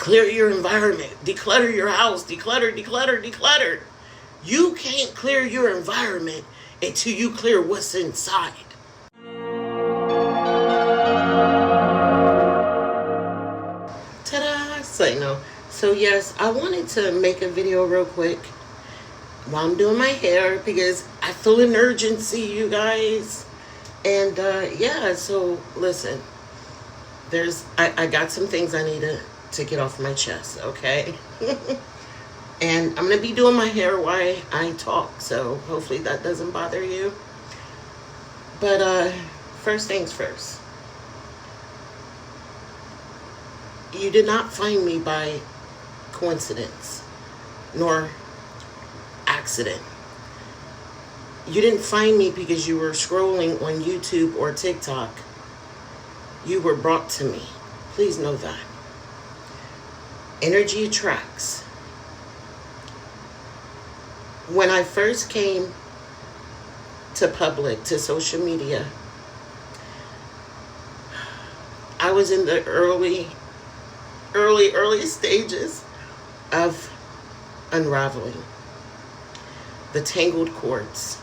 clear your environment, declutter your house, declutter. You can't clear your environment until you clear what's inside. Ta-da! So yes, I wanted to make a video real quick while I'm doing my hair because I feel an urgency, you guys. And yeah, so listen, I got some things I need to get off my chest, okay? And I'm gonna be doing my hair while I talk, so hopefully that doesn't bother you. But first things first. You did not find me by coincidence, nor accident. You didn't find me because you were scrolling on YouTube or TikTok. You were brought to me. Please know that. Energy attracts. When I first came to public, to social media, I was in the early stages of unraveling the tangled cords.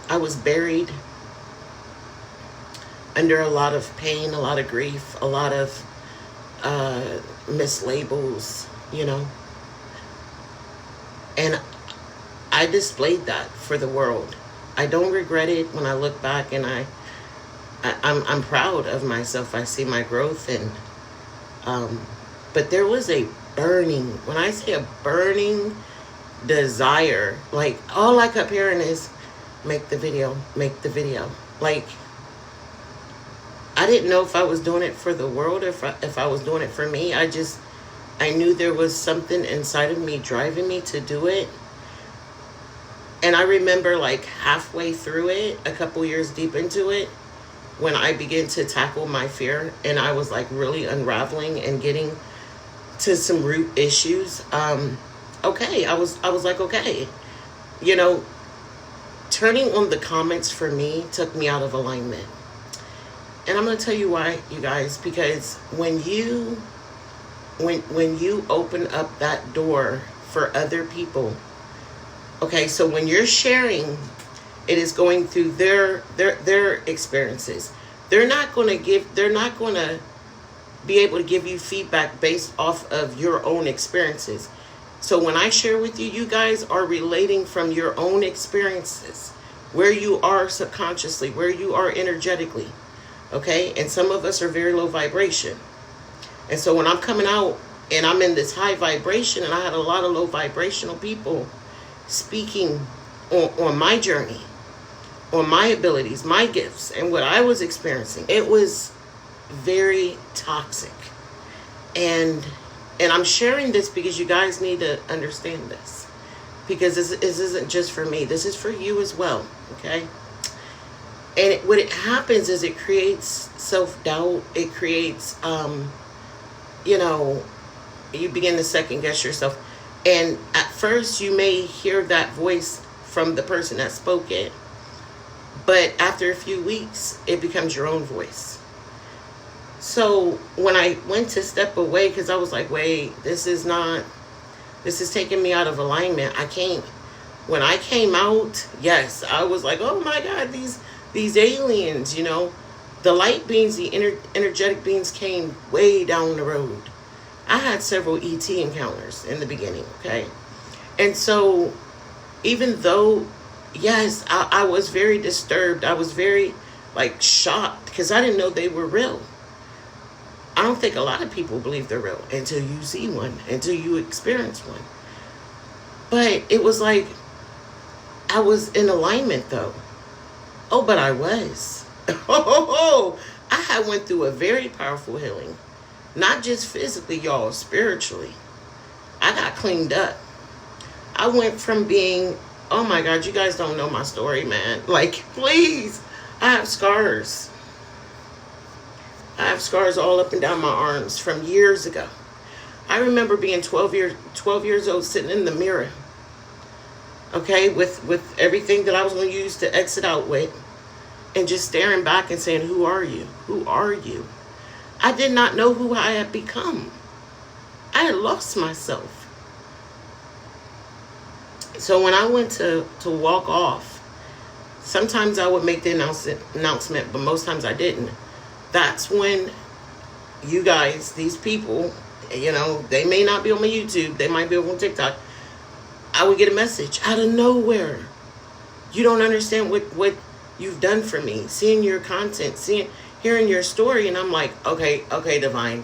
I was buried under a lot of pain, a lot of grief, a lot of mislabels, you know. And I displayed that for the world. I don't regret it when I look back, and I'm proud of myself. I see my growth, and but there was a burning, when I say a burning desire, like all I kept hearing is make the video. Like, I didn't know if I was doing it for the world or if I was doing it for me. I knew there was something inside of me driving me to do it. And I remember like halfway through it, a couple years deep into it, when I began to tackle my fear and I was like really unraveling and getting to some root issues. Okay, I was like, okay, you know, turning on the comments for me took me out of alignment. And I'm going to tell you why, you guys, because when you open up that door for other people, okay, so when you're sharing, it is going through their experiences. They're not going to be able to give you feedback based off of your own experiences. So when I share with you, you guys are relating from your own experiences, where you are subconsciously, where you are energetically. Okay, and some of us are very low vibration. And so when I'm coming out and I'm in this high vibration, and I had a lot of low vibrational people speaking on my journey, on my abilities, my gifts, and what I was experiencing, it was very toxic. And I'm sharing this because you guys need to understand this. Because this isn't just for me. This is for you as well, okay? And what it happens is it creates self-doubt. It creates, you know, you begin to second guess yourself. And at first you may hear that voice from the person that spoke it. But after a few weeks, it becomes your own voice. So when I went to step away, because I was like, wait, this is taking me out of alignment. When I came out, yes, I was like, oh my God, these aliens, you know, the light beings, the energetic beings came way down the road. I had several ET encounters in the beginning, okay? And so even though, yes, I was very disturbed. I was very, like, shocked because I didn't know they were real. I don't think a lot of people believe they're real until you see one, until you experience one. But it was like I was in alignment, though. Oh, but I was. I had went through a very powerful healing. Not just physically, y'all, spiritually. I got cleaned up. I went from being, oh my God, you guys don't know my story, man. Like, please, I have scars. I have scars all up and down my arms from years ago. I remember being 12 years old, sitting in the mirror. Okay, with everything that I was going to use to exit out with. And just staring back and saying, who are you? Who are you? I did not know who I had become. I had lost myself. So when I went to walk off, sometimes I would make the announcement, but most times I didn't. That's when you guys, these people, they may not be on my YouTube. They might be over on TikTok. I would get a message out of nowhere. You don't understand what you've done for me. Seeing your content, hearing your story. And I'm like, okay, Divine.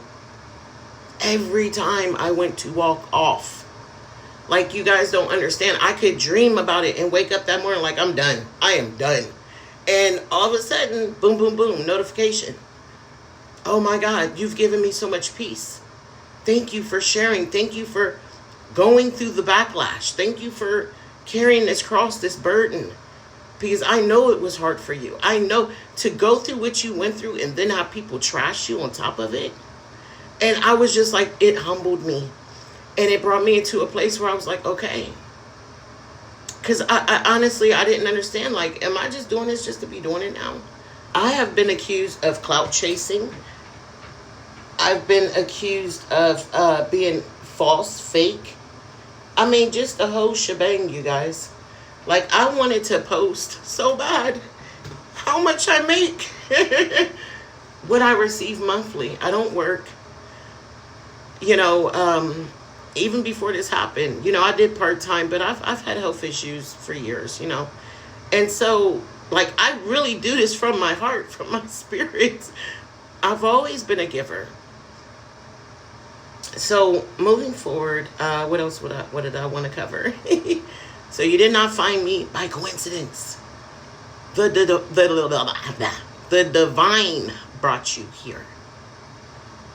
Every time I went to walk off, like, you guys don't understand. I could dream about it and wake up that morning like, I'm done. I am done. And all of a sudden, boom, boom, boom, notification. Oh my God, you've given me so much peace. Thank you for sharing. Thank you for going through the backlash. Thank you for carrying this cross, this burden. Because I know it was hard for you. I know to go through what you went through and then have people trash you on top of it. And I was just like, it humbled me. And it brought me into a place where I was like, okay. Because I honestly, I didn't understand. Like, am I just doing this just to be doing it now? I have been accused of clout chasing. I've been accused of being false, fake. I mean, just the whole shebang, you guys. Like, I wanted to post so bad how much I make. What I receive monthly. I don't work. Even before this happened, I did part-time, but I've had health issues for years, And so, like, I really do this from my heart, from my spirit. I've always been a giver. So, moving forward, what else what did I want to cover? So, you did not find me by coincidence. The divine brought you here.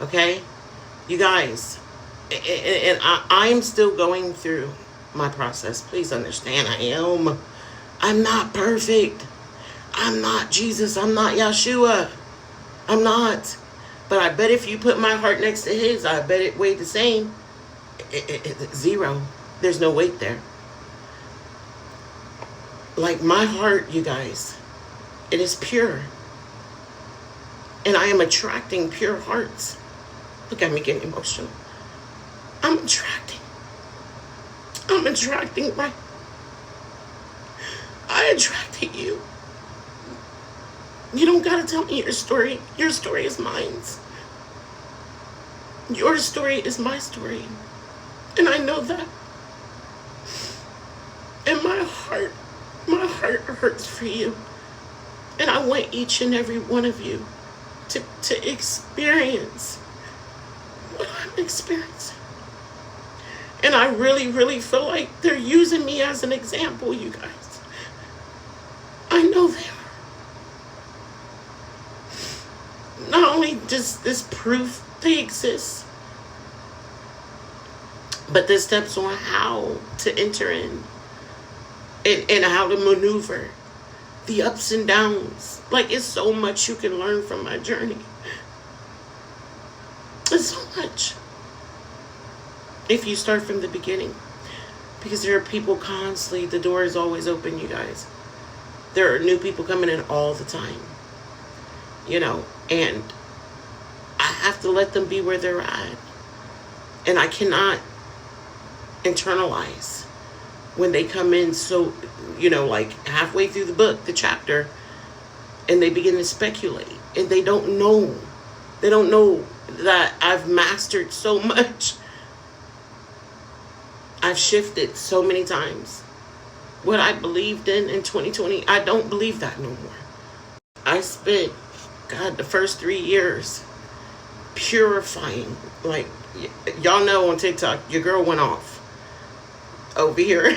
Okay? You guys, and I'm still going through my process. Please understand, I'm not perfect. I'm not Jesus. I'm not Yeshua. I'm not. But I bet if you put my heart next to his, I bet it weighed the same. Zero. There's no weight there. Like, my heart, you guys, it is pure. And I am attracting pure hearts. Look at me getting emotional. I'm attracting right. I attracted you. You don't gotta tell me your story. Your story is mine. Your story is my story. And I know that. And my heart hurts for you. And I want each and every one of you to experience what I'm experiencing. And I really, really feel like they're using me as an example, you guys. I know they are. Not only does this proof they exist, but the steps on how to enter in and how to maneuver the ups and downs. Like, it's so much you can learn from my journey. It's so much. If you start from the beginning. Because there are people constantly, the door is always open, you guys. There are new people coming in all the time. And I have to let them be where they're at. And I cannot internalize when they come in so, like halfway through the book, the chapter, and they begin to speculate. And they don't know. They don't know that I've mastered so much. I've shifted so many times. What I believed in 2020, I don't believe that no more. I spent, the first 3 years purifying. Like, y'all know on TikTok, your girl went off over here.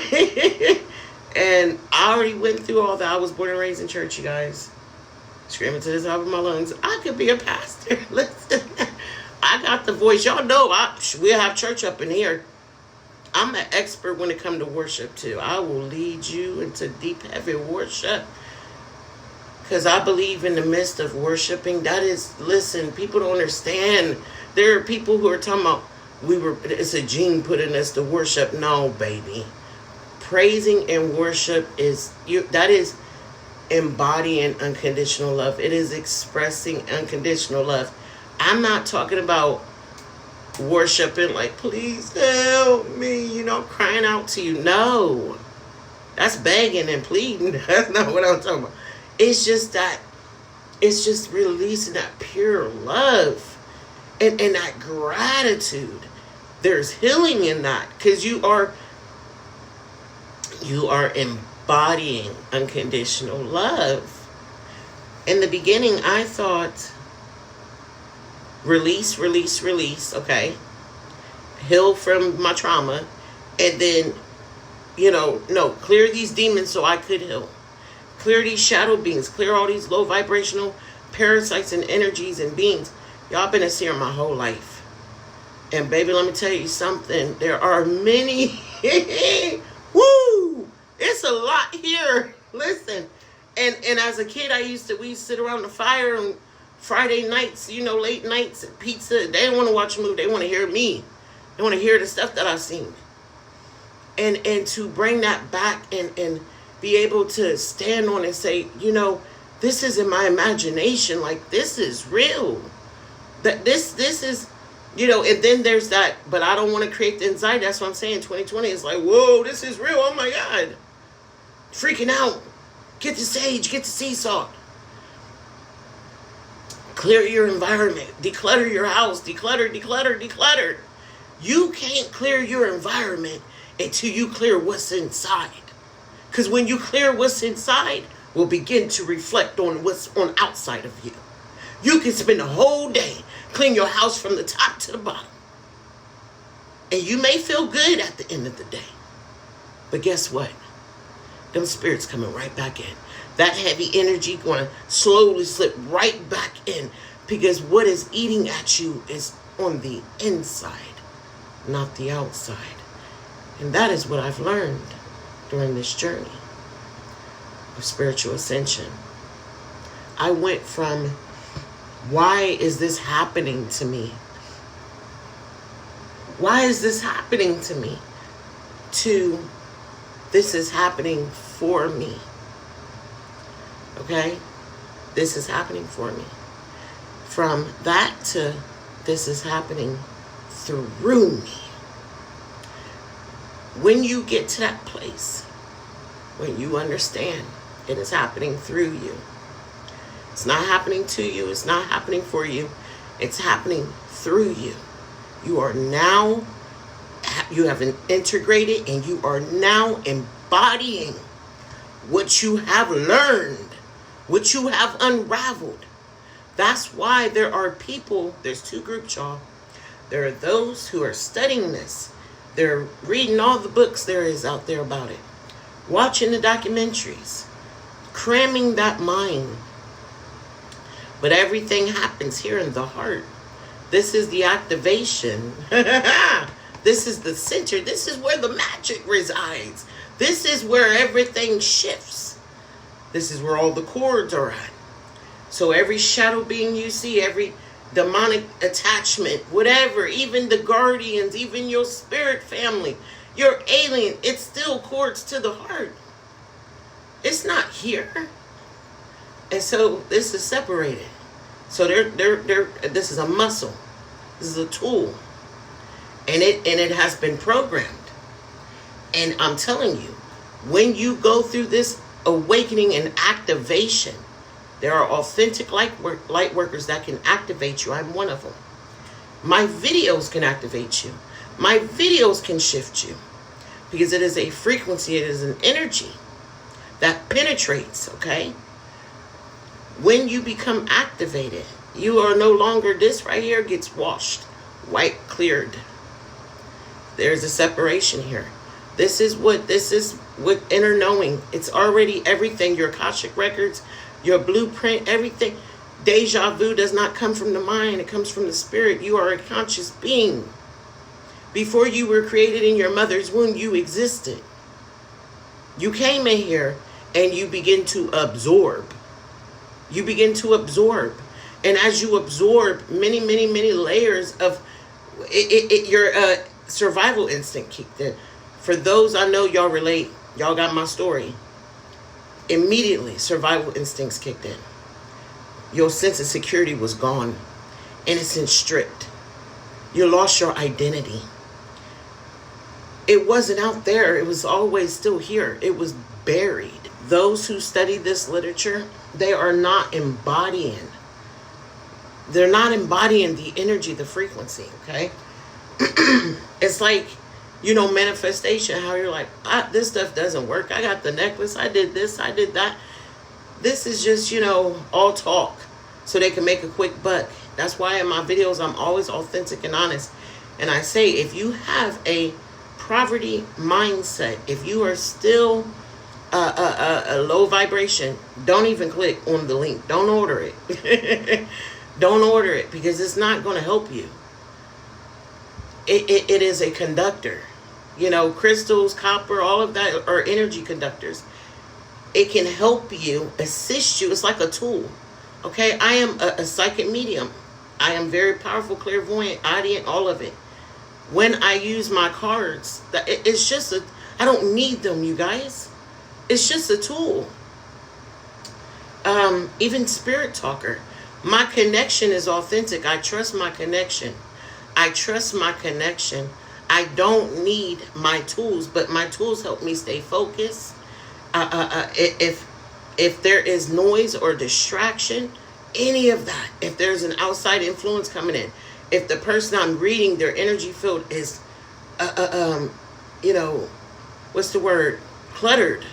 And I already went through all that. I was born and raised in church, you guys. Screaming to the top of my lungs. I could be a pastor. Listen, I got the voice. Y'all know we'll have church up in here. I'm an expert when it comes to worship, too. I will lead you into deep, heavy worship. Because I believe in the midst of worshiping, listen, people don't understand. There are people who are talking about, it's a gene putting us to worship. No, baby. Praising and worship that is embodying unconditional love. It is expressing unconditional love. I'm not talking about worshiping like, please help me, crying out to you. No. That's begging and pleading. That's not what I'm talking about. It's just releasing that pure love and that gratitude. There's healing in that, because you are embodying unconditional love. In the beginning, I thought release, okay? Heal from my trauma, and then, no, clear these demons so I could heal. Clear these shadow beings, clear all these low vibrational parasites and energies and beings. Y'all been a seer my whole life. And baby, let me tell you something. There are many, woo, it's a lot here. Listen, and as a kid, we used to sit around the fire on Friday nights, late nights and pizza. They didn't want to watch a movie. They want to hear me. They want to hear the stuff that I've seen. And to bring that back and be able to stand on and say, this isn't my imagination. Like, this is real. That this is, and then there's that, but I don't want to create the anxiety. That's what I'm saying. 2020 is like, whoa, this is real. Oh my God. Freaking out. Get the sage, get the sea salt. Clear your environment. Declutter your house. Declutter. You can't clear your environment until you clear what's inside. Because when you clear what's inside, will begin to reflect on what's on outside of you. You can spend a whole day clean your house from the top to the bottom. And you may feel good at the end of the day. But guess what? Them spirits coming right back in. That heavy energy going to slowly slip right back in. Because what is eating at you is on the inside, not the outside. And that is what I've learned during this journey of spiritual ascension. I went from, why is this happening to me? Why is this happening to me? To, this is happening for me. Okay? This is happening for me. From that to, this is happening through me. When you get to that place, when you understand it is happening through you, it's not happening to you, it's not happening for you, it's happening through you. You are now, you have integrated, and you are now embodying what you have learned, what you have unraveled. That's why there are people, there's two groups, y'all. There are those who are studying this. They're reading all the books there is out there about it, watching the documentaries, cramming that mind. But everything happens here in the heart. This is the activation. This is the center. This is where the magic resides. This is where everything shifts. This is where all the cords are at. So every shadow being you see, every demonic attachment, whatever, even the guardians, even your spirit family, your alien, it still cords to the heart. It's not here. And so this is separated. So this is a muscle. This is a tool. And it has been programmed. And I'm telling you, when you go through this awakening and activation, there are authentic light workers that can activate you. I'm one of them. My videos can activate you. My videos can shift you. Because it is a frequency, it is an energy that penetrates, okay? When you become activated, you are no longer, this right here gets washed, white cleared. There's a separation here. This is what inner knowing. It's already everything, your Akashic records, your blueprint, everything. Deja vu does not come from the mind. It comes from the spirit. You are a conscious being. Before you were created in your mother's womb, you existed. You came in here and you begin to absorb. You begin to absorb. And as you absorb many, many, many layers of your survival instinct kicked in. For those I know y'all relate, y'all got my story. Immediately, survival instincts kicked in. Your sense of security was gone. innocence stripped. You lost your identity. It wasn't out there. It was always still here. It was buried. Those who study this literature, they are not embodying. They're not embodying the energy, the frequency, okay? It's like, manifestation, how you're like, this stuff doesn't work. I got the necklace. I did this. I did that. This is just, all talk so they can make a quick buck. That's why in my videos, I'm always authentic and honest. And I say, if you have a poverty mindset, if you are still a low vibration, don't even click on the link. Don't order it. Don't order it, because it's not going to help you. It is a conductor. Crystals, copper, all of that are energy conductors. It can help you, assist you. It's like a tool. Okay, I am a psychic medium. I am very powerful, clairvoyant, audience, all of it. When I use my cards, it's just I don't need them, you guys. It's just a tool. Even spirit talker. My connection is authentic. I trust my connection. I trust my connection. I don't need my tools, but my tools help me stay focused. If there is noise or distraction, any of that, if there's an outside influence coming in, if the person I'm reading, their energy field is, what's the word? Cluttered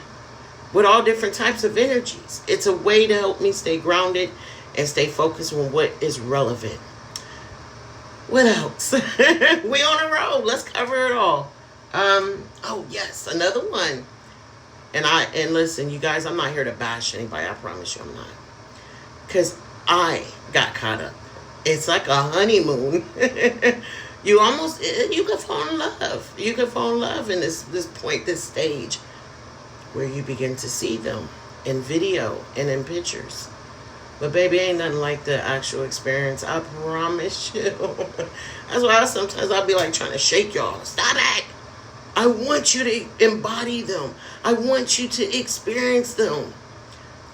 with all different types of energies. It's a way to help me stay grounded and stay focused on what is relevant. What else? We on a roll. Let's cover it all. Oh yes, another one. And listen, you guys, I'm not here to bash anybody. I promise you I'm not. Because I got caught up. It's like a honeymoon. You can fall in love. You can fall in love in this point, this stage, where you begin to see them in video and in pictures. But baby, ain't nothing like the actual experience. I promise you. That's why sometimes I'll be like trying to shake y'all. Stop it. I want you to embody them. I want you to experience them.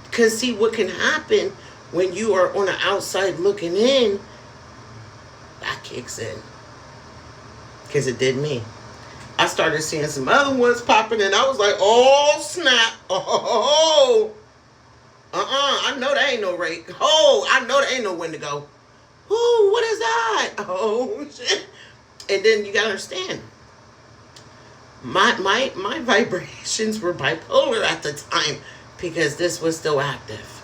Because see, what can happen when you are on the outside looking in, that kicks in. Because it did me. I started seeing some other ones popping and I was like, oh, snap. Oh, I know that ain't no rate. Oh, I know that ain't no Wendigo. Ooh, what is that? Oh, shit. And then you got to understand, my vibrations were bipolar at the time because this was still active.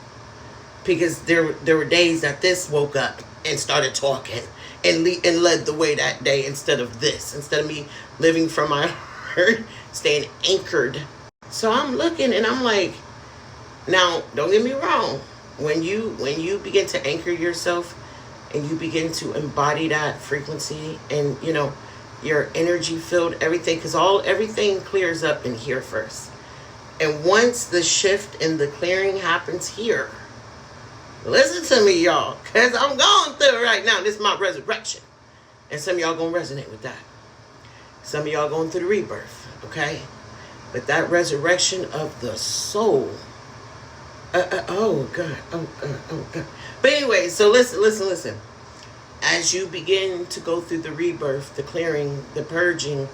Because there were days that this woke up and started talking and led the way that day instead of this. Instead of me living from my heart, staying anchored. So I'm looking and I'm like, now, don't get me wrong. When you begin to anchor yourself and you begin to embody that frequency and, your energy field, everything, because everything clears up in here first. And once the shift and the clearing happens here, listen to me, y'all, because I'm going through it right now. This is my resurrection. And some of y'all going to resonate with that. Some of y'all going through the rebirth, okay? But that resurrection of the soul, oh God. But anyway, so listen. As you begin to go through the rebirth, the clearing, the purging,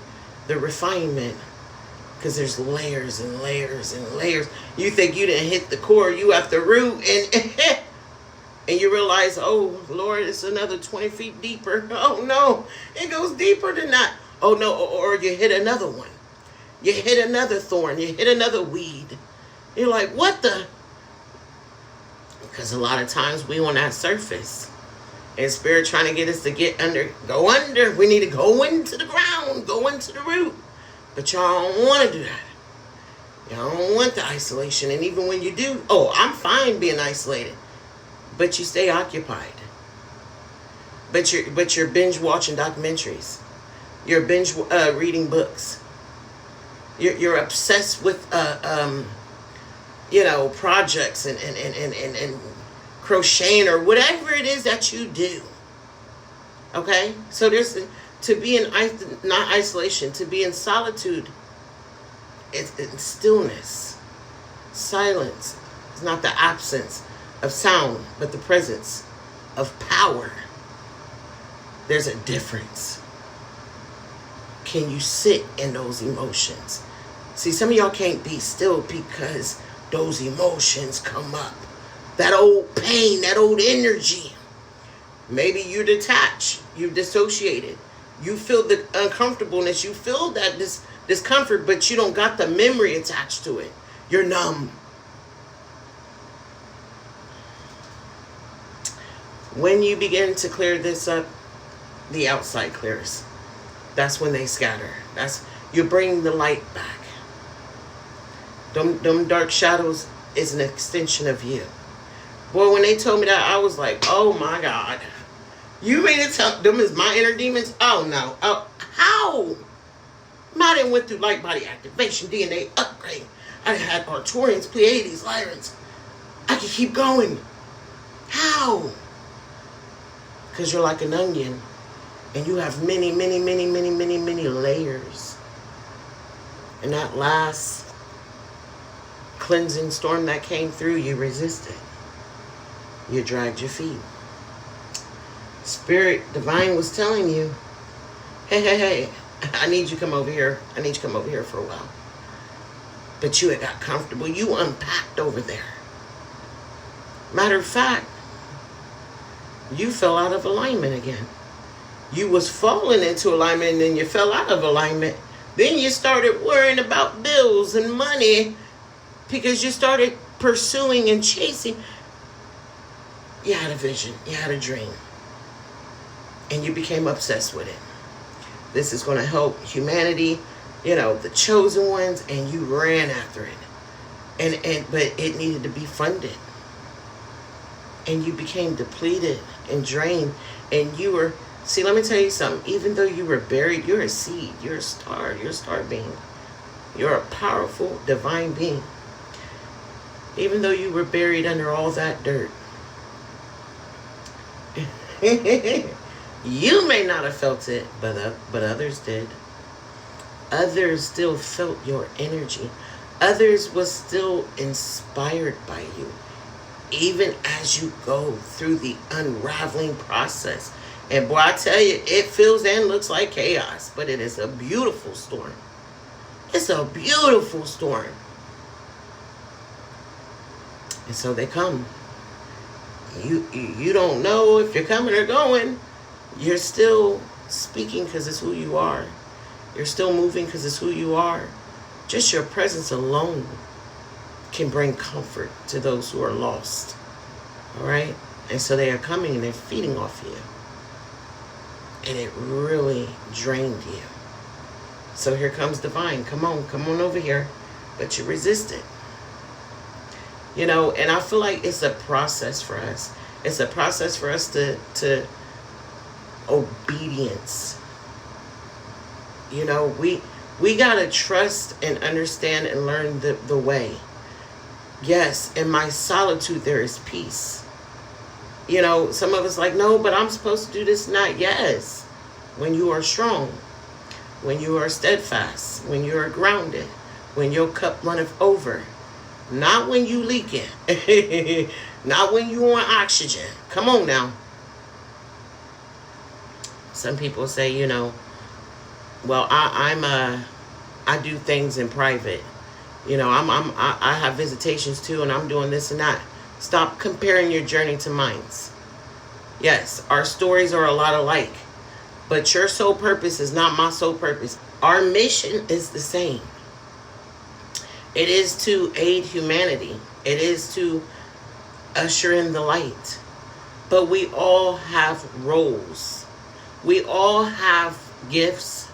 the refinement, because there's layers and layers and layers. You think you didn't hit the core, you at the root, and you realize, oh Lord, it's another 20 feet deeper. Oh no, it goes deeper than that. Oh no, or you hit another one. You hit another thorn, you hit another weed. You're like, what the? Because a lot of times we on that surface. And Spirit trying to get us to go under. We need to go into the ground, go into the root. But y'all don't want to do that. Y'all don't want the isolation. And even when you do, I'm fine being isolated. But you stay occupied. But you're binge watching documentaries. You're binge reading books. You're obsessed with projects and crocheting or whatever it is that you do. Okay? So there's to be in not isolation, to be in solitude. It's in stillness. Silence. It's not the absence of sound, but the presence of power. There's a difference. Can you sit in those emotions? See, some of y'all can't be still because those emotions come up. That old pain, that old energy. Maybe you're detached. You've dissociated. You feel the uncomfortableness. You feel that discomfort, but you don't got the memory attached to it. You're numb. When you begin to clear this up, the outside clears. That's when they scatter. You bring the light back. Them dark shadows is an extension of you. Boy, when they told me that, I was like, oh my God. You mean to tell them is my inner demons? Oh no. Oh, how? I done went through light body activation, DNA upgrade. I had Arcturians, Pleiades, Lyrans. I could keep going. How? Because you're like an onion. And you have many, many, many, many, many, many layers. And that last cleansing storm that came through, you resisted. You dragged your feet. Spirit Divine was telling you, hey, I need you to come over here. I need you to come over here for a while. But you had got comfortable. You unpacked over there. Matter of fact, you fell out of alignment again. You was falling into alignment and then you fell out of alignment. Then you started worrying about bills and money because you started pursuing and chasing. You had a vision. You had a dream. And you became obsessed with it. This is going to help humanity, the chosen ones, and you ran after it. But it needed to be funded. And you became depleted and drained. And you were, see, let me tell you something. Even though you were buried, you're a seed. You're a star. You're a star being. You're a powerful, divine being. Even though you were buried under all that dirt. You may not have felt it, but others did. Others still felt your energy. Others was still inspired by you. Even as you go through the unraveling process. And boy, I tell you, it feels and looks like chaos, but it is a beautiful storm. It's a beautiful storm. And so they come. You don't know if you're coming or going. You're still speaking because it's who you are. You're still moving because it's who you are. Just your presence alone can bring comfort to those who are lost. All right? And so they are coming and they're feeding off you. And it really drained you. So here comes Divine. Come on over here. But you resist it. And I feel like it's a process for us. It's a process for us to obedience. We got to trust and understand and learn the way. Yes, in my solitude there is peace. Some of us like, no, but I'm supposed to do this not. Yes, when you are strong, when you are steadfast, when you are grounded, when your cup runneth over. Not when you leaking. Not when you on oxygen. Come on now. Some people say, well, I do things in private. I have visitations too, and I'm doing this and that. Stop comparing your journey to mine's. Yes, our stories are a lot alike, but your sole purpose is not my sole purpose. Our mission is the same. It is to aid humanity. It is to usher in the light. But we all have roles. We all have gifts.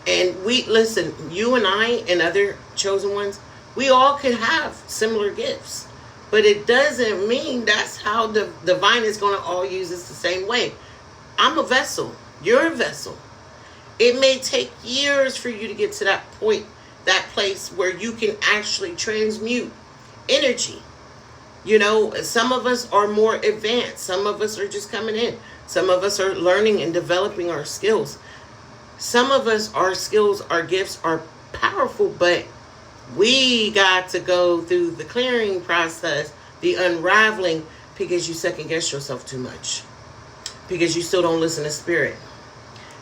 And listen, you and I and other chosen ones, we all could have similar gifts. But it doesn't mean that's how the divine is going to all use us the same way. I'm a vessel. You're a vessel. It may take years for you to get to that point, that place where you can actually transmute energy. Some of us are more advanced. Some of us are just coming in. Some of us are learning and developing our skills. Some of us, our skills, our gifts are powerful, but we got to go through the clearing process, the unraveling, because you second guess yourself too much. because you still don't listen to spirit,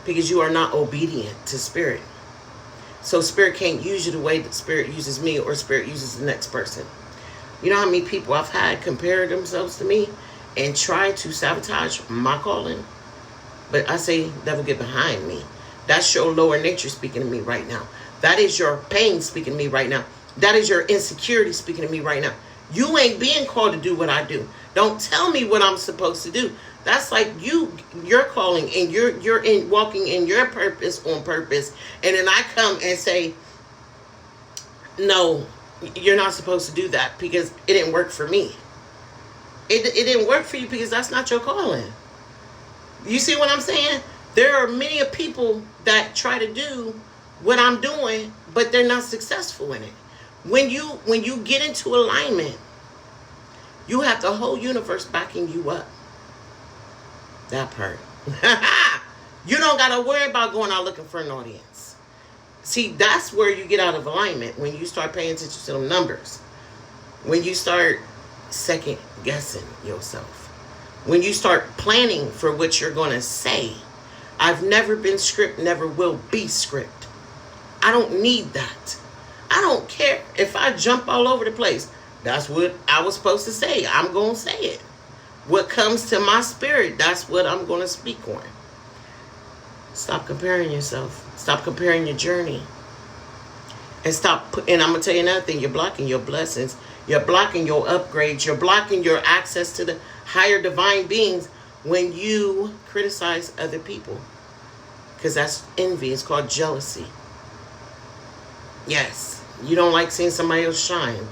because you are not obedient to spirit. So spirit can't use you the way that spirit uses me, or spirit uses the next person. You know how many people I've had compare themselves to me and try to sabotage my calling? But I say, devil, get behind me. That's your lower nature speaking to me right now. That is your pain speaking to me right now. That is your insecurity speaking to me right now. You ain't being called to do what I do. Don't tell me what I'm supposed to do. That's like you're calling, and you're in walking in your purpose on purpose. And then I come and say, no, you're not supposed to do that because it didn't work for me. It didn't work for you because that's not your calling. You see what I'm saying? There are many people that try to do what I'm doing, but they're not successful in it. When you get into alignment, you have the whole universe backing you up. That part. You don't got to worry about going out looking for an audience. See, that's where you get out of alignment, when you start paying attention to them numbers. When you start second guessing yourself. When you start planning for what you're going to say. I've never been script, never will be script. I don't need that. I don't care if I jump all over the place. That's what I was supposed to say. I'm going to say it. What comes to my spirit, that's what I'm going to speak on. Stop comparing yourself. Stop comparing your journey. And and I'm going to tell you another thing. You're blocking your blessings. You're blocking your upgrades. You're blocking your access to the higher divine beings when you criticize other people. Because that's envy. It's called jealousy. Yes. You don't like seeing somebody else shine.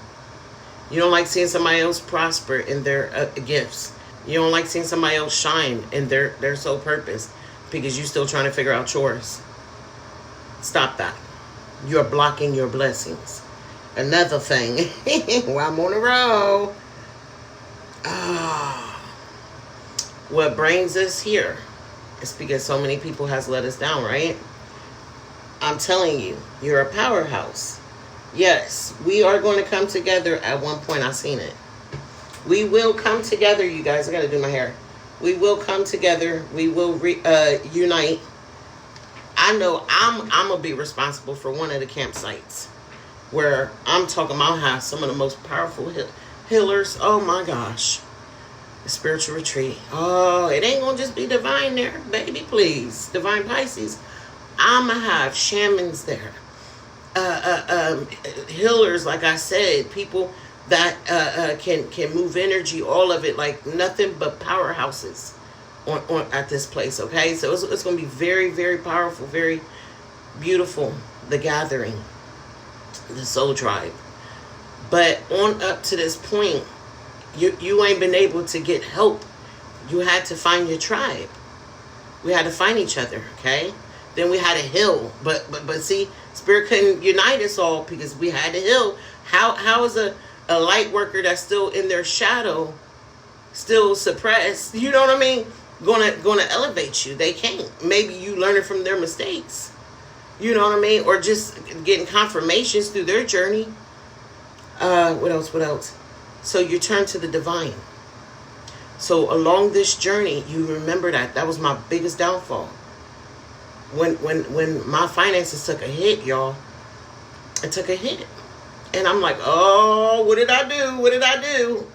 You don't like seeing somebody else prosper in their gifts. You don't like seeing somebody else shine in their sole purpose because you're still trying to figure out yours. Stop that. You're blocking your blessings. Another thing. While I'm on a roll. What brings us here is because so many people has let us down, right? I'm telling you, you're a powerhouse. Yes, we are going to come together at one point. I've seen it. We will come together, you guys. I got to do my hair. We will come together. We will unite. I know I'm going to be responsible for one of the campsites where I'm talking about how some of the most powerful healers. Oh, my gosh. The spiritual retreat. Oh, it ain't going to just be divine there. Baby, please. Divine Pisces. I'm going to have shamans there. Healers, like I said, people that can move energy, all of it, like nothing but powerhouses on at this place. Okay, so it's going to be very, very powerful, very beautiful. The gathering, the soul tribe. But on up to this point, you ain't been able to get help. You had to find your tribe. We had to find each other. Okay, then we had to heal. But see, Spirit couldn't unite us all because we had to heal. How is a light worker that's still in their shadow, still suppressed, you know what I mean, gonna elevate you? They can't. Maybe you learning from their mistakes, you know what I mean, or just getting confirmations through their journey. What else? So you turn to the divine. So along this journey, you remember that was my biggest downfall. When my finances took a hit, y'all, it took a hit. And I'm like, oh, what did I do? What did I do?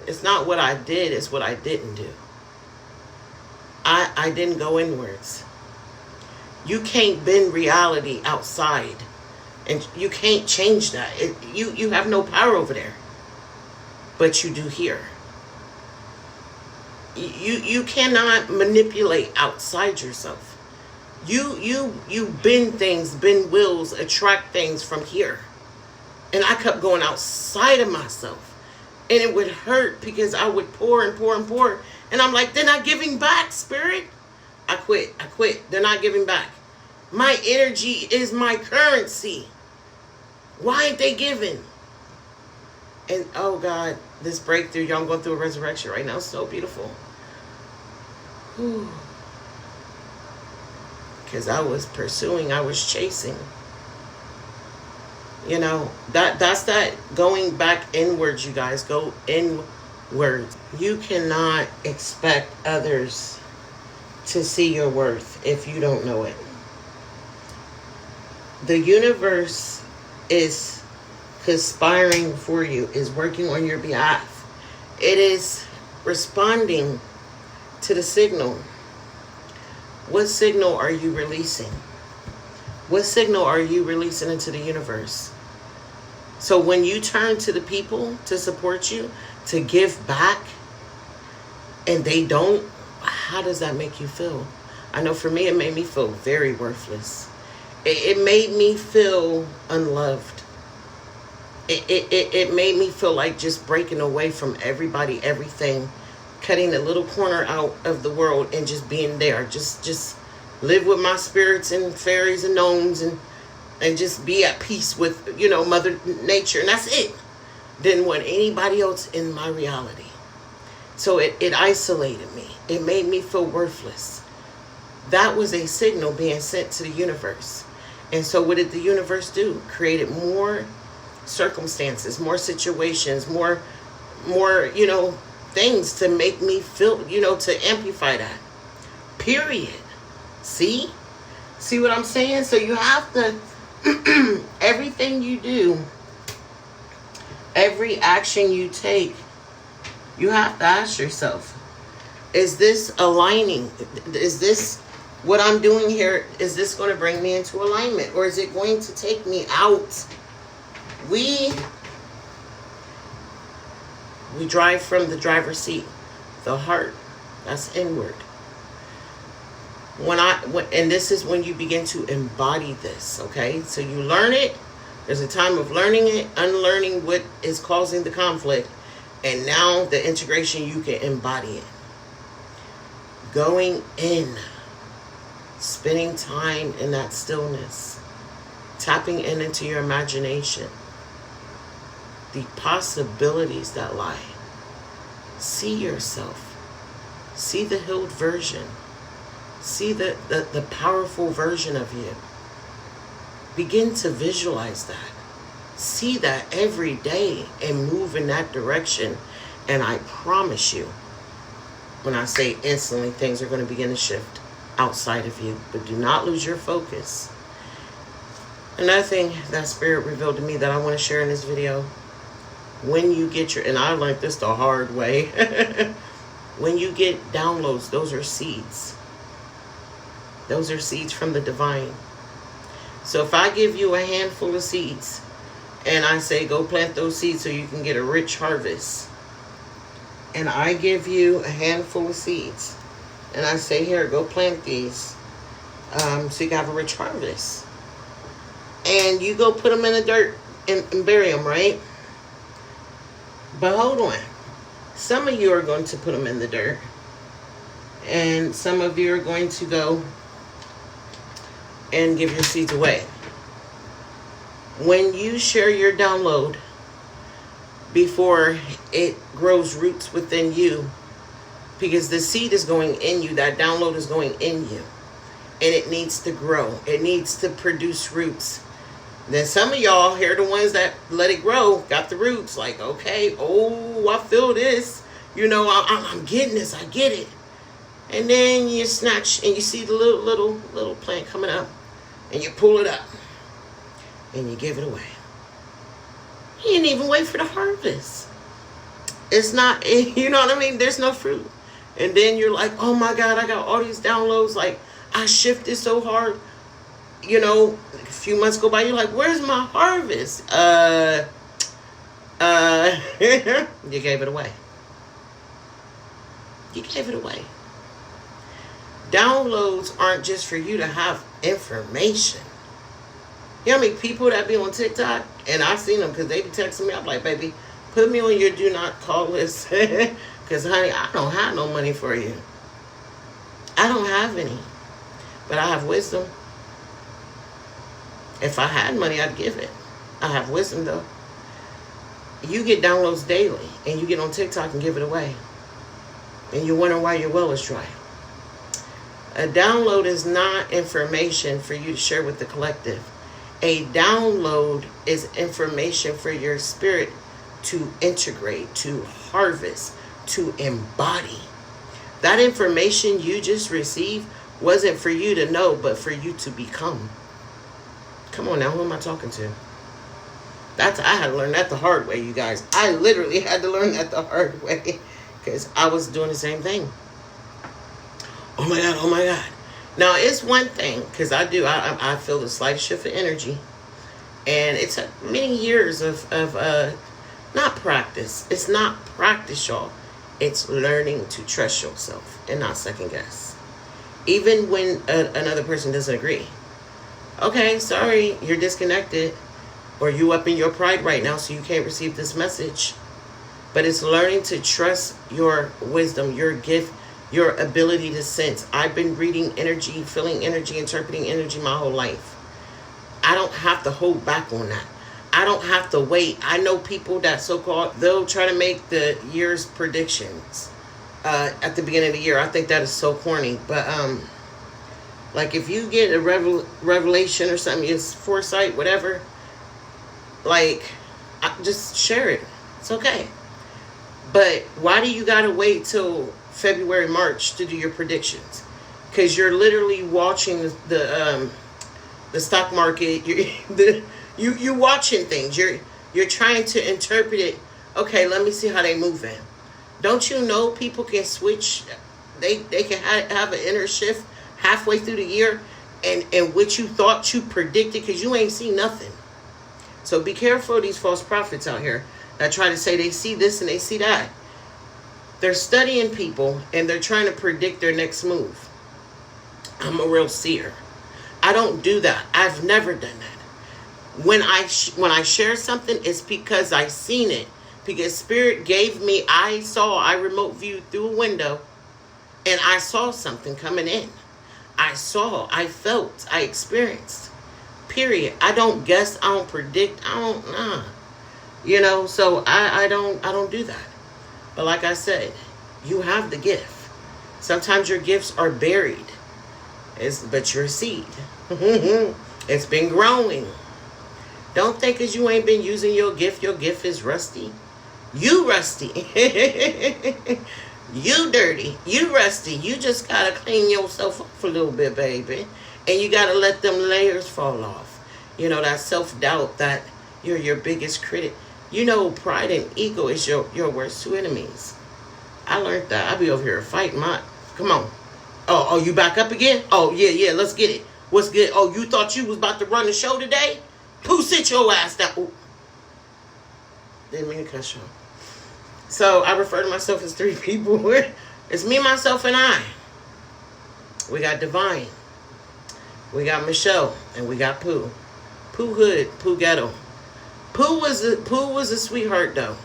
It's not what I did, it's what I didn't do. I didn't go inwards. You can't bend reality outside. And you can't change that. You have no power over there. But you do here. You cannot manipulate outside yourself. You bend things, bend wills, attract things from here. And I kept going outside of myself. And it would hurt because I would pour and pour and pour. And I'm like, they're not giving back, Spirit. I quit. They're not giving back. My energy is my currency. Why ain't they giving? And oh God, this breakthrough, y'all, I'm going through a resurrection right now. It's so beautiful. Because I was pursuing, I was chasing. You know, that's that going back inwards, you guys. Go inwards. You cannot expect others to see your worth if you don't know it. The universe is conspiring for you, is working on your behalf. It is responding to the signal. What signal are you releasing? What signal are you releasing into the universe? So when you turn to the people to support you, to give back, and they don't, how does that make you feel? I know for me, it made me feel very worthless. It made me feel unloved. It made me feel like just breaking away from everybody, everything, cutting a little corner out of the world and just being there. Just live with my spirits and fairies and gnomes and just be at peace with, Mother Nature. And that's it. Didn't want anybody else in my reality. So it isolated me. It made me feel worthless. That was a signal being sent to the universe. And so what did the universe do? Created more circumstances, more situations, more things to make me feel, to amplify that. Period. See what I'm saying? So you have to, everything you do, every action you take, you have to ask yourself, is this aligning? Is this what I'm doing here? Is this going to bring me into alignment? Or is it going to take me out? We drive from the driver's seat. The heart, that's inward. And this is when you begin to embody this, okay? So you learn it. There's a time of learning it, unlearning what is causing the conflict, and now the integration, you can embody it. Going in, spending time in that stillness, tapping into your imagination, the possibilities that lie. See yourself. See the healed version. See the powerful version of you. Begin to visualize that. See that every day and move in that direction. And I promise you, when I say instantly, things are going to begin to shift outside of you. But do not lose your focus. Another thing that Spirit revealed to me that I want to share in this video. When you get and I learned this the hard way. When you get downloads, those are seeds. Those are seeds from the divine. So if I give you a handful of seeds and I say, go plant those seeds so you can get a rich harvest. And I give you a handful of seeds and I say, here, go plant these so you can have a rich harvest. And you go put them in the dirt and bury them, right? But hold on. Some of you are going to put them in the dirt. And some of you are going to go and give your seeds away. When you share your download before it grows roots within you, because the seed is going in you, that download is going in you, and it needs to grow. It needs to produce roots. Then some of y'all, here the ones that let it grow, got the roots, like, okay, oh, I feel this. I'm getting this, I get it. And then you snatch and you see the little plant coming up. And you pull it up. And you give it away. You didn't even wait for the harvest. It's not, you know what I mean? There's no fruit. And then you're like, oh my God, I got all these downloads. Like, I shifted so hard. A few months go by, you're like, where's my harvest? You gave it away. You gave it away. Downloads aren't just for you to have information. You know how many people that be on TikTok? And I've seen them because they be texting me. I'm like, baby, put me on your do not call list. Because, honey, I don't have no money for you. I don't have any. But I have wisdom. If I had money, I'd give it. I have wisdom, though. You get downloads daily. And you get on TikTok and give it away. And you wonder why your well is dry. A download is not information for you to share with the collective. A download is information for your spirit to integrate, to harvest, to embody. That information you just received wasn't for you to know, but for you to become. Come on now, who am I talking to? I had to learn that the hard way, you guys. I literally had to learn that the hard way because I was doing the same thing. Oh my God, oh my God. Now, it's one thing, because I feel the slight shift of energy. And it's many years of not practice. It's not practice, y'all. It's learning to trust yourself and not second guess. Even when another person doesn't agree. Okay, sorry, you're disconnected. Or you up in your pride right now, so you can't receive this message. But it's learning to trust your wisdom, your gift, your ability to sense. I've been reading energy, feeling energy, interpreting energy my whole life. I don't have to hold back on that. I don't have to wait. I know people that so-called, they'll try to make the year's predictions at the beginning of the year. I think that is so corny. But like if you get a revelation or something, it's foresight, whatever, like just share it. It's okay. But why do you gotta wait till February, March to do your predictions? Because you're literally watching the stock market. You watching things. You're trying to interpret it. Okay, let me see how they moving. Don't you know people can switch? They can have an inner shift halfway through the year, and what you thought you predicted, because you ain't seen nothing. So be careful of these false prophets out here that try to say they see this and they see that. They're studying people and they're trying to predict their next move. I'm a real seer. I don't do that. I've never done that. When I share something, it's because I seen it. Because Spirit gave me, I remote viewed through a window and I saw something coming in. I felt, I experienced. Period. I don't guess. I don't predict. You know, so I don't do that. But like I said, you have the gift. Sometimes your gifts are buried. But you're a seed. It's been growing. Don't think because you ain't been using your gift is rusty. You rusty. You dirty. You rusty. You just gotta clean yourself up a little bit, baby. And you got to let them layers fall off. You know, that self-doubt, that you're your biggest critic. You know, pride and ego is your worst two enemies. I learned that. I be over here fighting my... Come on. Oh, you back up again? Oh, yeah, let's get it. What's good? Oh, you thought you was about to run the show today? Pooh, sit your ass down. Ooh. Didn't mean to cuss you. So, I refer to myself as three people. It's me, myself, and I. We got Divine. We got Michelle, and we got Pooh. Pooh Hood, Pooh Ghetto. Pooh was a sweetheart though.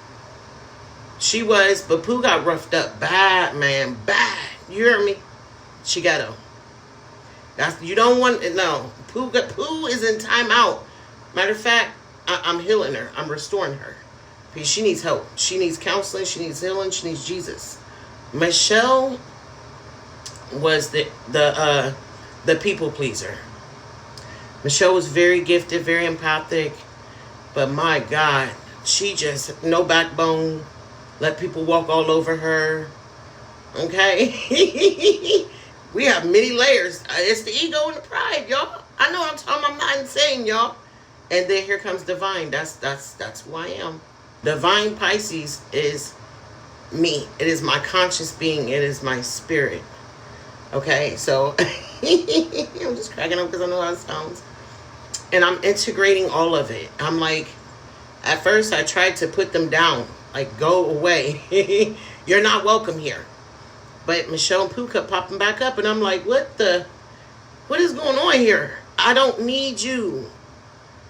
She was, but Pooh got roughed up bad, man, bad. You hear me? She ghetto. You don't want no. Pooh is in timeout. Matter of fact, I'm healing her. I'm restoring her because she needs help. She needs counseling. She needs healing. She needs Jesus. Michelle was the people pleaser. Michelle was very gifted, very empathic, but my God, she just no backbone, let people walk all over her. Okay? We have many layers. It's the ego and the pride, y'all. I know what I'm talking. I'm not insane, y'all. And then here comes Divine. That's who I am. Divine Pisces is me. It is my conscious being. It is my spirit. Okay, so I'm just cracking up because I know how it sounds. And I'm integrating all of it. I'm like, at first I tried to put them down. Like, go away. You're not welcome here. But Michelle and Pooh kept popping back up. And I'm like, what is going on here? I don't need you.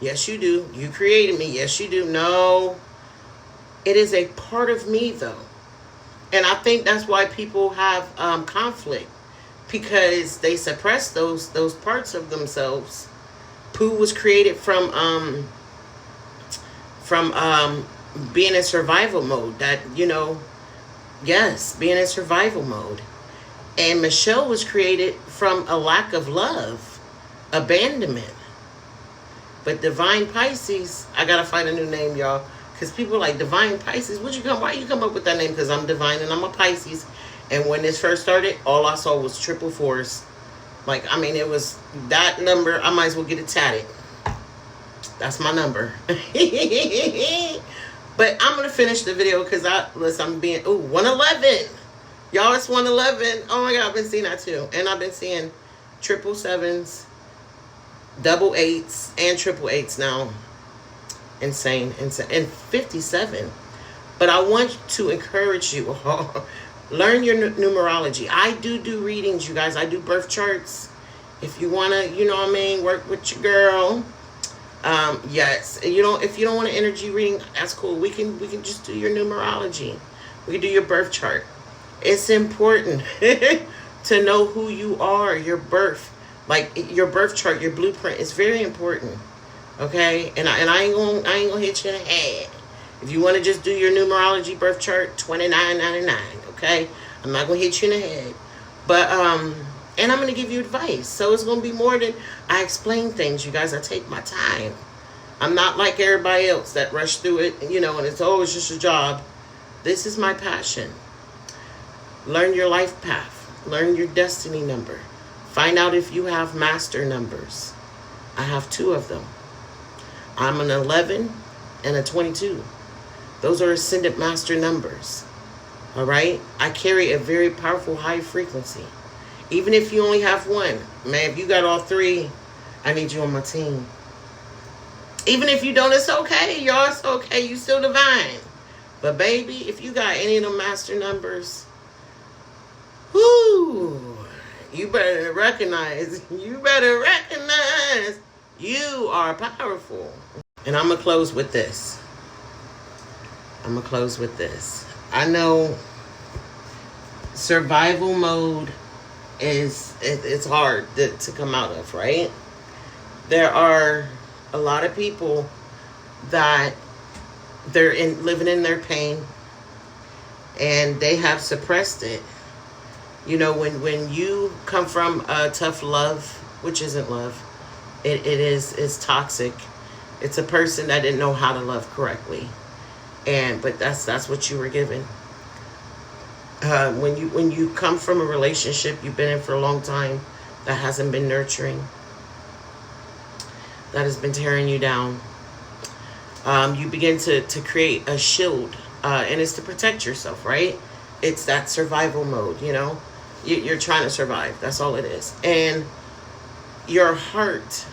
Yes, you do. You created me. Yes, you do. No. It is a part of me, though. And I think that's why people have conflict. Because they suppress those parts of themselves. Pooh was created from being in survival mode. That, you know, yes, being in survival mode. And Michelle was created from a lack of love, abandonment. But Divine Pisces, I gotta find a new name, y'all, because people are like, Divine Pisces, why you come up with that name? Because I'm divine and I'm a Pisces, And when this first started, all I saw was triple fours. Like, I mean, it was that number. I might as well get it tatted. That's my number. But I'm going to finish the video because I'm being, 111. Y'all, it's 111. Oh my God, I've been seeing that too. And I've been seeing triple sevens, double eights, and triple eights now. Insane. And 57. But I want to encourage you all. Learn your numerology. I do readings, you guys. I do birth charts. If you want to, you know what I mean, work with your girl. Yes. If you don't want an energy reading, that's cool. We can just do your numerology. We can do your birth chart. It's important to know who you are, your birth. Like your birth chart, your blueprint is very important. Okay? And I ain't gonna hit you in the head. If you want to just do your numerology birth chart, $29.99. Okay, I'm not gonna hit you in the head, but and I'm gonna give you advice. So it's gonna be more than I explain things, you guys. I take my time. I'm not like everybody else that rush through it, and it's always just a job. This is my passion. Learn your life path. Learn your destiny number. Find out if you have master numbers. I have 2 of them. I'm an 11 and a 22. Those are ascendant master numbers. All right? I carry a very powerful high frequency. Even if you only have 1. Man, if you got all 3, I need you on my team. Even if you don't, it's okay, y'all. It's okay. You still divine. But baby, if you got any of them master numbers, whoo, you better recognize. You better recognize you are powerful. And I'm going to close with this. I know survival mode it's hard to come out of, right? There are a lot of people that they're living in their pain and they have suppressed it. When you come from a tough love, which isn't love, it's toxic. It's a person that didn't know how to love correctly. But that's what you were given. When you come from a relationship you've been in for a long time that hasn't been nurturing, that has been tearing you down, you begin to create a shield, and it's to protect yourself, right? It's that survival mode. You're trying to survive. That's all it is. And your heart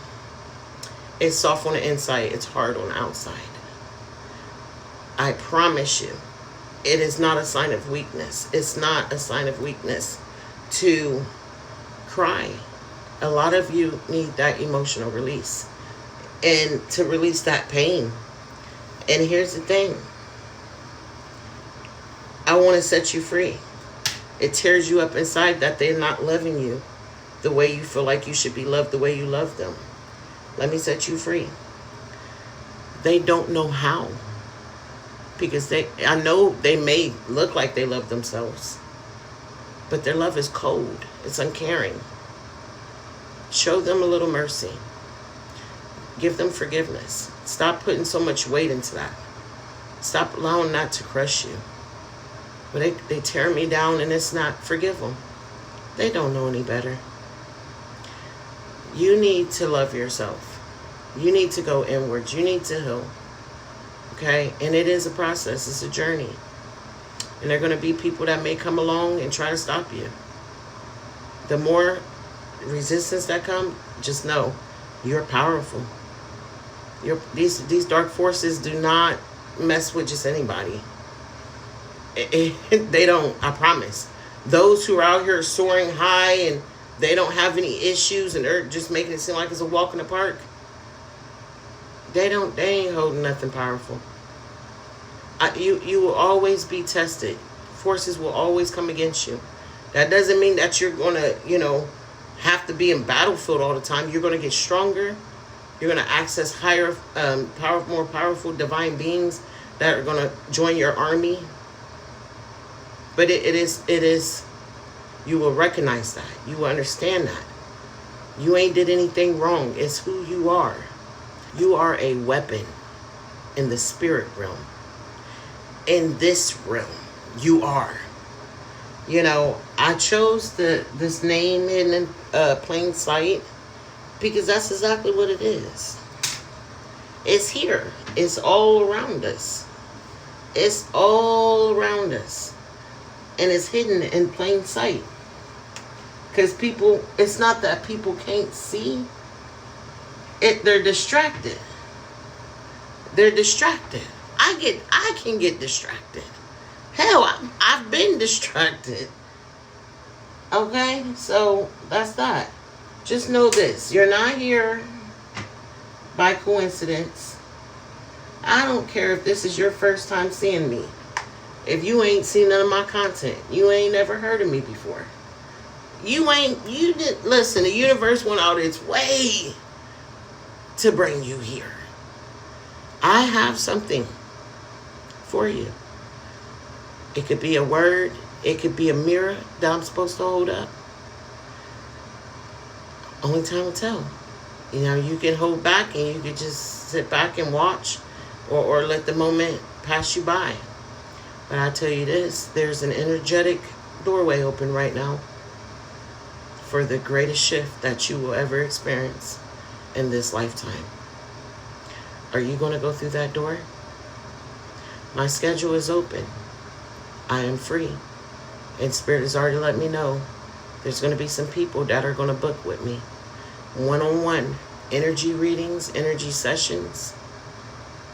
is soft on the inside. It's hard on the outside. I promise you, it is not a sign of weakness. It's not a sign of weakness to cry. A lot of you need that emotional release and to release that pain. And here's the thing. I want to set you free. It tears you up inside that they're not loving you the way you feel like you should be loved, the way you love them. Let me set you free. They don't know how. Because I know they may look like they love themselves, but their love is cold. It's uncaring. Show them a little mercy. Give them forgiveness. Stop putting so much weight into that. Stop allowing that to crush you. But they tear me down and it's not. Forgive them. They don't know any better. You need to love yourself. You need to go inwards. You need to heal. Okay? And it is a process. It's a journey. And there are going to be people that may come along and try to stop you. The more resistance that comes, just know you're powerful. These dark forces do not mess with just anybody. They don't, I promise. Those who are out here soaring high and they don't have any issues and they're just making it seem like it's a walk in the park, they ain't holding nothing powerful. You will always be tested. Forces will always come against you. That doesn't mean that you're going to, have to be in battlefield all the time. You're going to get stronger. You're going to access higher, more powerful divine beings that are going to join your army. But it is, you will recognize that. You will understand that. You ain't did anything wrong. It's who you are. You are a weapon in the spirit realm. In this realm, you are. You know, I chose this name in plain sight because that's exactly what it is. It's here. It's all around us. It's all around us. And it's hidden in plain sight. Because people, it's not that people can't see it, they're distracted. They're distracted. I can get distracted. Hell, I've been distracted. Okay, so that's that. Just know this. You're not here by coincidence. I don't care if this is your first time seeing me. If you ain't seen none of my content, you ain't never heard of me before. You didn't listen. The universe went out its way to bring you here. I have something for you. It could be a word. It could be a mirror that I'm supposed to hold up. Only time will tell. You know, you can hold back and you can just sit back and watch or let the moment pass you by. But I tell you this, there's an energetic doorway open right now for the greatest shift that you will ever experience in this lifetime. Are you going to go through that door? My schedule is open. I am free. And Spirit has already let me know there's going to be some people that are going to book with me. One-on-one. Energy readings, energy sessions,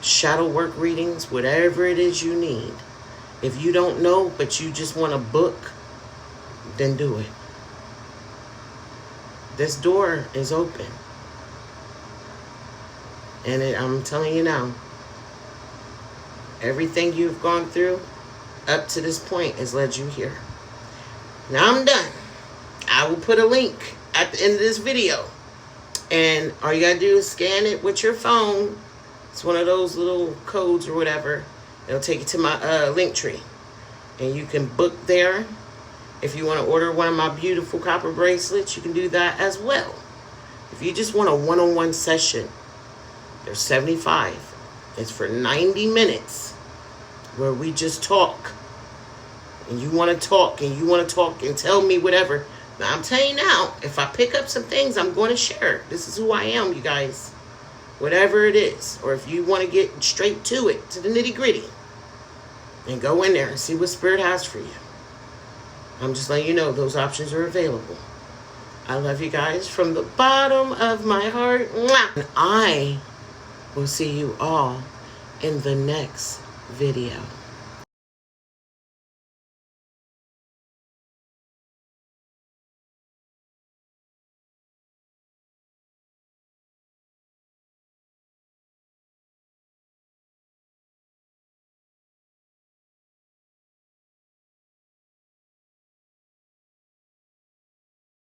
shadow work readings, whatever it is you need. If you don't know, but you just want to book, then do it. This door is open. And I'm telling you now, everything you've gone through up to this point has led you here. Now I'm done. I will put a link at the end of this video. And all you gotta do is scan it with your phone. It's one of those little codes or whatever. It'll take you to my link tree. And you can book there. If you want to order one of my beautiful copper bracelets, you can do that as well. If you just want a one-on-one session, there's 75. It's for 90 minutes where we just talk. And you want to talk and you want to talk and tell me whatever. Now, I'm telling you now, if I pick up some things, I'm going to share. This is who I am, you guys. Whatever it is. Or if you want to get straight to it, to the nitty-gritty, and go in there and see what Spirit has for you. I'm just letting you know those options are available. I love you guys from the bottom of my heart. Mwah! And I will see you all in the next video.